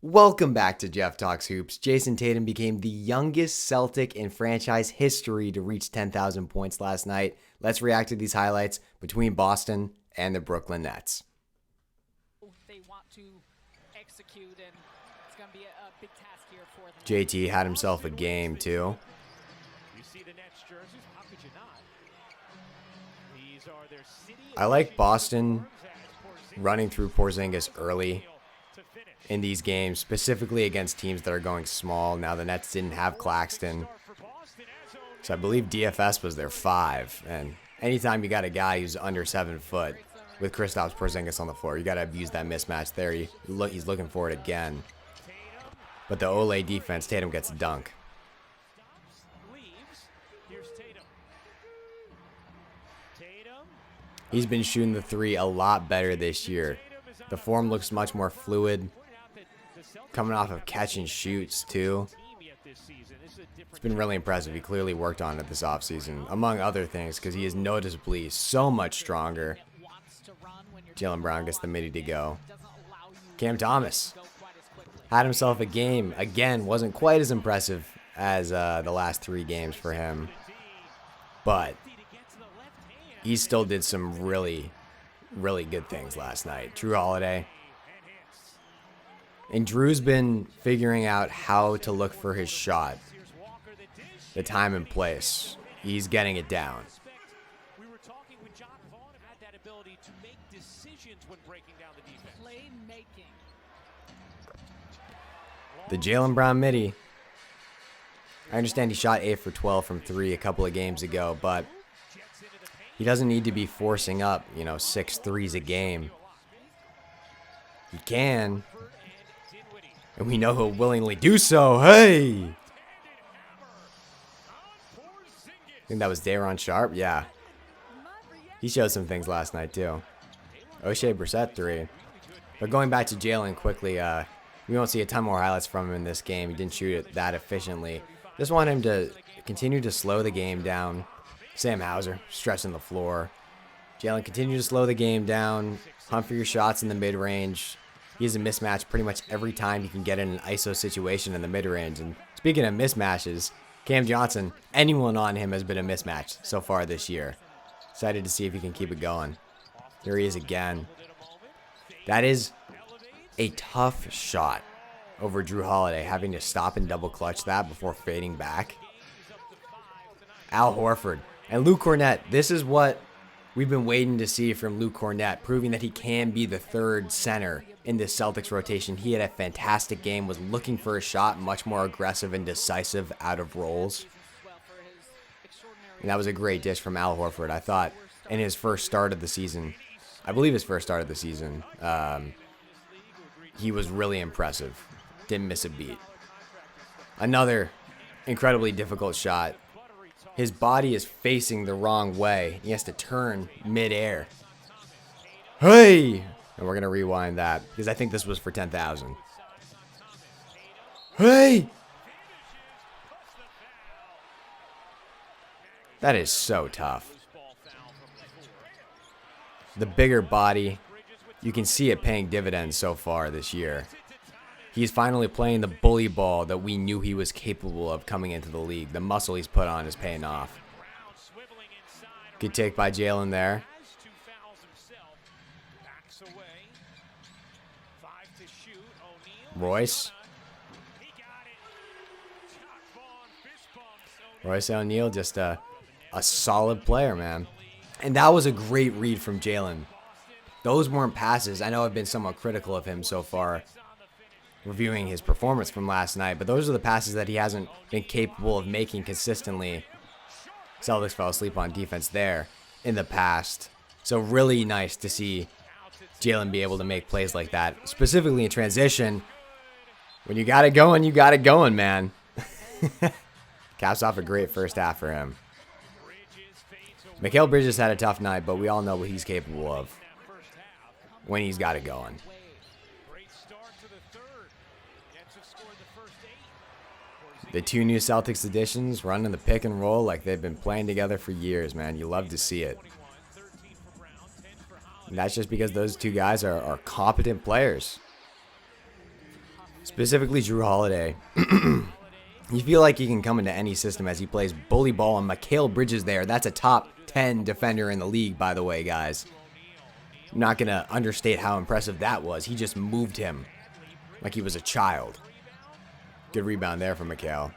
Welcome back to Jeff Talks Hoops. Jayson Tatum became the youngest Celtic in franchise history to reach 10,000 points last night. Let's react to these highlights between Boston and the Brooklyn Nets. They want to execute, and it's going to be a big task here for them. JT had himself a game too. You see the Nets jerseys, how could you not? These are their city. I like Boston running through Porzingis early in these games, specifically against teams that are going small. Now the Nets didn't have Claxton, so I believe DFS was their 5. And anytime you got a guy who's under 7 foot with Kristaps Porzingis on the floor, you got to abuse that mismatch there. He's looking for it again. But the Ole defense, Tatum gets a dunk. He's been shooting the 3 a lot better this year. The form looks much more fluid. Coming off of catch and shoots too. It's been really impressive. He clearly worked on it this offseason, among other things, because he is noticeably so much stronger. Jaylen Brown gets the midi to go. Cam Thomas had himself a game. Again, wasn't quite as impressive as the last 3 games for him. But he still did some really good things last night. Jrue Holiday. And Drew's been figuring out how to look for his shot. The time and place. He's getting it down. The Jaylen Brown midi. I understand he shot 8 for 12 from 3 a couple of games ago, but he doesn't need to be forcing up, 6 threes a game. He can. And we know he'll willingly do so. Hey! I think that was Day'Ron Sharpe. Yeah. He showed some things last night, too. O'Shea Brissett 3. But going back to Jaylen quickly, we won't see a ton more highlights from him in this game. He didn't shoot it that efficiently. Just want him to continue to slow the game down. Sam Hauser stretching the floor. Jaylen, continue to slow the game down. Hunt for your shots in the mid-range. He has a mismatch pretty much every time he can get in an ISO situation in the mid-range. And speaking of mismatches, Cam Johnson, anyone on him has been a mismatch so far this year. Excited to see if he can keep it going. Here he is again. That is a tough shot over Jrue Holiday, having to stop and double clutch that before fading back. Al Horford and Luke Kornet. This is what we've been waiting to see from Luke Kornet, proving that he can be the 3rd center in this Celtics rotation. He had a fantastic game, was looking for a shot, much more aggressive and decisive out of rolls. And that was a great dish from Al Horford. I thought in his first start of the season, I believe his first start of the season, he was really impressive. Didn't miss a beat. Another incredibly difficult shot. His body is facing the wrong way. He has to turn midair. Hey! And we're going to rewind that because I think this was for 10,000. Hey! That is so tough. The bigger body, you can see it paying dividends so far this year. He's finally playing the bully ball that we knew he was capable of coming into the league. The muscle he's put on is paying off. Good take by Jaylen there. Royce. Royce O'Neal, just a solid player, man. And that was a great read from Jaylen. Those weren't passes. I know I've been somewhat critical of him so far, reviewing his performance from last night, but those are the passes that he hasn't been capable of making consistently. Celtics fell asleep on defense there in the past. So really nice to see Jaylen be able to make plays like that, specifically in transition. When you got it going, man. Caps off a great first half for him. Mikal Bridges had a tough night, but we all know what he's capable of when he's got it going. The 2 new Celtics additions running the pick and roll like they've been playing together for years, man. You love to see it. And that's just because those 2 guys are competent players. Specifically Drew Holiday. You feel like he can come into any system as he plays bully ball, and Mikal Bridges there. That's a top 10 defender in the league, by the way, guys. I'm not going to understate how impressive that was. He just moved him like he was a child. Good rebound there from Mikal.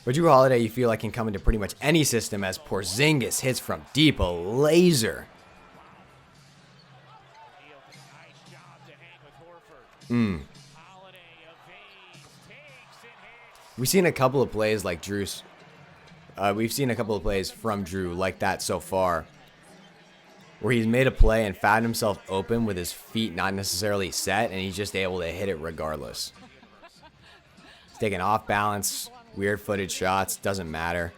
But Drew Holiday, you feel like can come into pretty much any system as Porzingis hits from deep, a laser. We've seen a couple of plays like Drew's. We've seen a couple of plays from Drew like that so far, where he's made a play and found himself open with his feet not necessarily set, and he's just able to hit it regardless. He's taking off balance, weird footed shots, doesn't matter.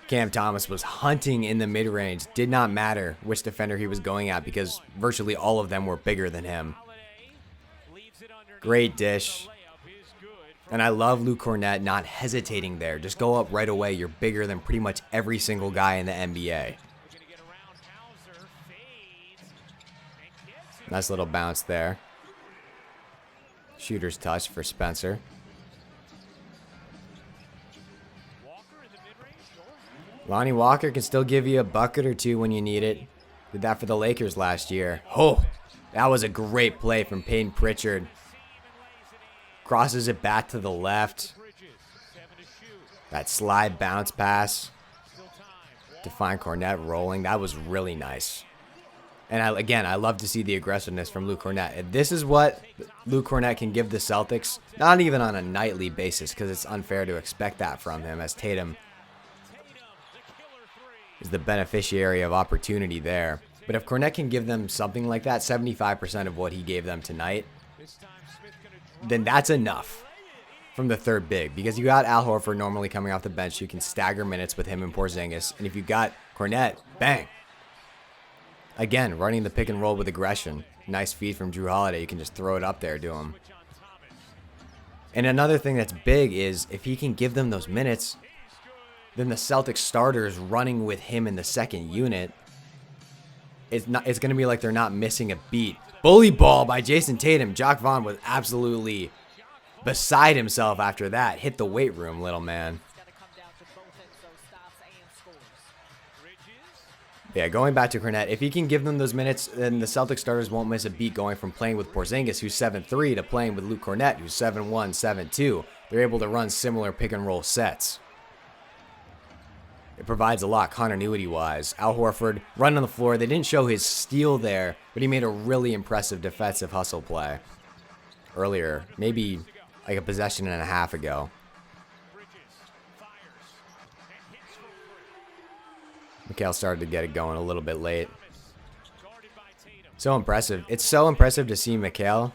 Cam Thomas was hunting in the mid-range. Did not matter which defender he was going at because virtually all of them were bigger than him. Great dish. And I love Luke Cornett not hesitating there. Just go up right away. You're bigger than pretty much every single guy in the NBA. Nice little bounce there. Shooter's touch for Spencer. Lonnie Walker can still give you a bucket or two when you need it. Did that for the Lakers last year. Oh, that was a great play from Peyton Pritchard. Crosses it back to the left. That slide bounce pass to find Cornett rolling. That was really nice. And I love to see the aggressiveness from Luke Cornett. And this is what Luke Cornett can give the Celtics, not even on a nightly basis, because it's unfair to expect that from him, as Tatum is the beneficiary of opportunity there. But if Cornett can give them something like that, 75% of what he gave them tonight, then that's enough from the third big. Because you got Al Horford normally coming off the bench. You can stagger minutes with him and Porzingis. And if you got Cornett, bang. Again, running the pick and roll with aggression. Nice feed from Drew Holiday. You can just throw it up there to him. And another thing that's big is if he can give them those minutes, then the Celtics starters running with him in the second unit, it's going to be like they're not missing a beat. Bully ball by Jayson Tatum. Jock Vaughn was absolutely beside himself after that. Hit the weight room, little man. Yeah, going back to Cornett, if he can give them those minutes, then the Celtics starters won't miss a beat going from playing with Porzingis, who's 7'3", to playing with Luke Cornett, who's 7'1", 7'2". They're able to run similar pick-and-roll sets. It provides a lot continuity-wise. Al Horford running on the floor. They didn't show his steal there, but he made a really impressive defensive hustle play earlier, maybe like a possession and a half ago. Mikal started to get it going a little bit late. So impressive. It's so impressive to see Mikal.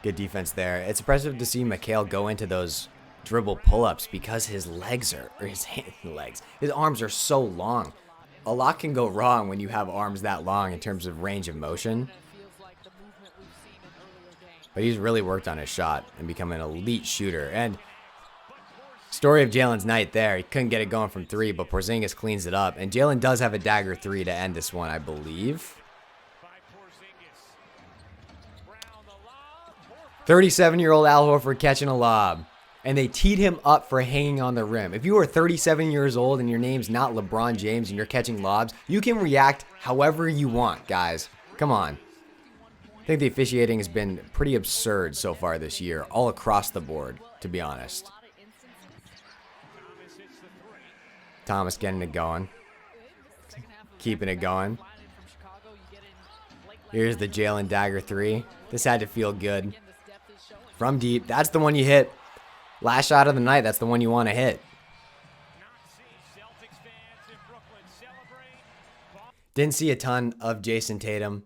Good defense there. It's impressive to see Mikal go into those dribble pull-ups because his arms are so long. A lot can go wrong when you have arms that long in terms of range of motion. But he's really worked on his shot and become an elite shooter. And story of Jalen's night there. He couldn't get it going from three, but Porzingis cleans it up. And Jalen does have a dagger three to end this one, I believe. 37-year-old Al Horford catching a lob. And they teed him up for hanging on the rim. If you are 37 years old and your name's not LeBron James and you're catching lobs, you can react however you want, guys. Come on. I think the officiating has been pretty absurd so far this year, all across the board, to be honest. Thomas getting it going. Keeping it going. Here's the Jalen dagger three. This had to feel good. From deep. That's the one you hit. Last shot of the night, that's the one you want to hit. Didn't see a ton of Jayson Tatum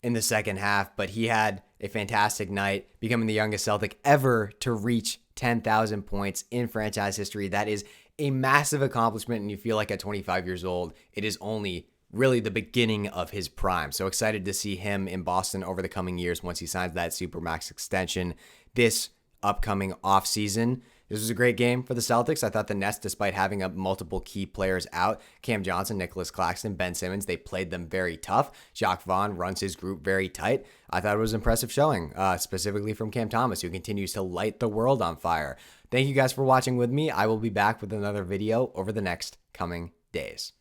in the second half, but he had a fantastic night, becoming the youngest Celtic ever to reach 10,000 points in franchise history. That is a massive accomplishment, and you feel like at 25 years old, it is only really the beginning of his prime. So excited to see him in Boston over the coming years once he signs that Supermax extension this upcoming offseason. This was a great game for the Celtics. I thought the Nets, despite having multiple key players out, Cam Johnson, Nicholas Claxton, Ben Simmons, they played them very tough. Jacques Vaughn runs his group very tight. I thought it was an impressive showing, specifically from Cam Thomas, who continues to light the world on fire. Thank you guys for watching with me. I will be back with another video over the next coming days.